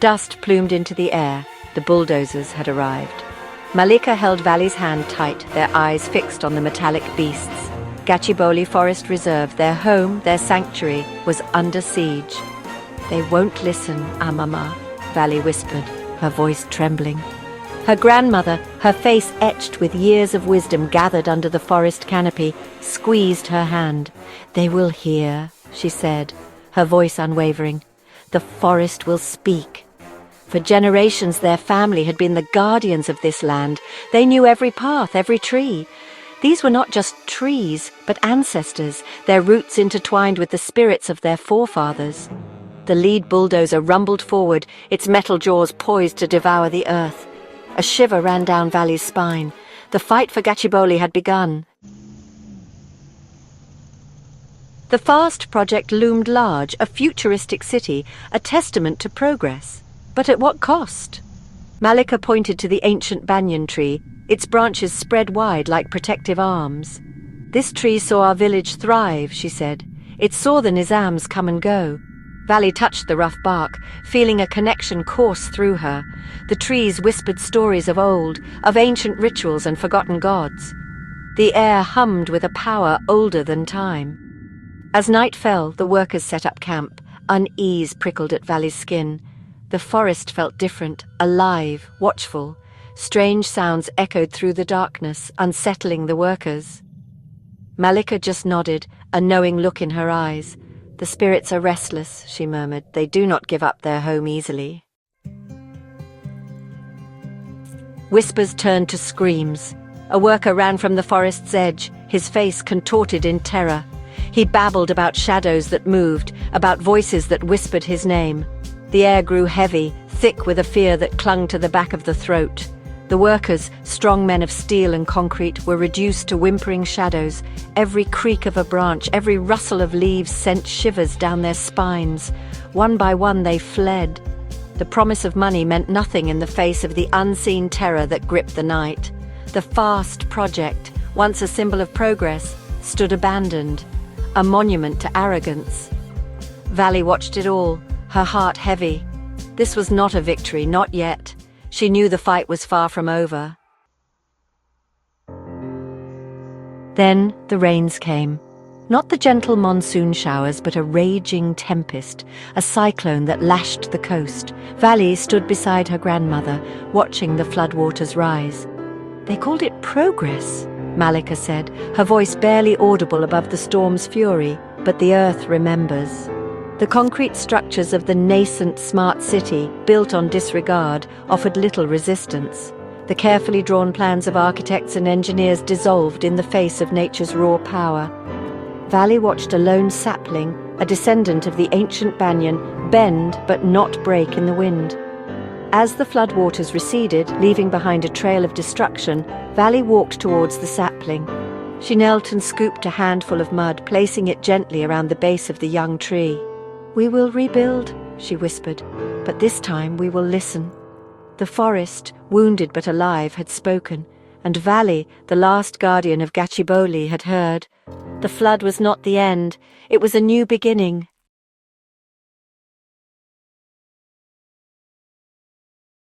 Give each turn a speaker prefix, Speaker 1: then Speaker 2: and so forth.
Speaker 1: Dust plumed into the air. The bulldozers had arrived. Mallika held Valli's hand tight, their eyes fixed on the metallic beasts. Gachibowli Forest Reserve, their home, their sanctuary, was under siege. "They won't listen, Amama," Valli whispered, her voice trembling. Her grandmother, her face etched with years of wisdom gathered under the forest canopy, squeezed her hand. "They will hear," she said, her voice unwavering. "The forest will speak." For generations their family had been the guardians of this land. They knew every path, every tree. These were not just trees, but ancestors, their roots intertwined with the spirits of their forefathers. The lead bulldozer rumbled forward, its metal jaws poised to devour the earth. A shiver ran down Valli's spine. The fight for Gachibowli had begun. The FARST project loomed large, a futuristic city, a testament to progress. But at what cost? Mallika pointed to the ancient banyan tree, its branches spread wide like protective arms. "This tree saw our village thrive," she said. "It saw the Nizams come and go." Valli touched the rough bark, feeling a connection course through her. The trees whispered stories of old, of ancient rituals and forgotten gods. The air hummed with a power older than time. As night fell, the workers set up camp. Unease prickled at Valli's skin. The forest felt different, alive, watchful. Strange sounds echoed through the darkness, unsettling the workers. Mallika just nodded, a knowing look in her eyes. "The spirits are restless," she murmured. "They do not give up their home easily." Whispers turned to screams. A worker ran from the forest's edge, his face contorted in terror. He babbled about shadows that moved, about voices that whispered his name. The air grew heavy, thick with a fear that clung to the back of the throat. The workers, strong men of steel and concrete, were reduced to whimpering shadows. Every creak of a branch, every rustle of leaves sent shivers down their spines. One by one they fled. The promise of money meant nothing in the face of the unseen terror that gripped the night. The FARST project, once a symbol of progress, stood abandoned, a monument to arrogance. Valli watched it all, her heart heavy. This was not a victory, not yet. She knew the fight was far from over. Then the rains came. Not the gentle monsoon showers, but a raging tempest, a cyclone that lashed the coast. Valli stood beside her grandmother, watching the floodwaters rise. "They called it progress," Mallika said, her voice barely audible above the storm's fury. "But the earth remembers." The concrete structures of the nascent smart city, built on disregard, offered little resistance. The carefully drawn plans of architects and engineers dissolved in the face of nature's raw power. Valli watched a lone sapling, a descendant of the ancient banyan, bend but not break in the wind. As the floodwaters receded, leaving behind a trail of destruction, Valli walked towards the sapling. She knelt and scooped a handful of mud, placing it gently around the base of the young tree. "We will rebuild," she whispered, "but this time we will listen." The forest, wounded but alive, had spoken, and Valli, the last guardian of Gachibowli, had heard. The flood was not the end, it was a new beginning,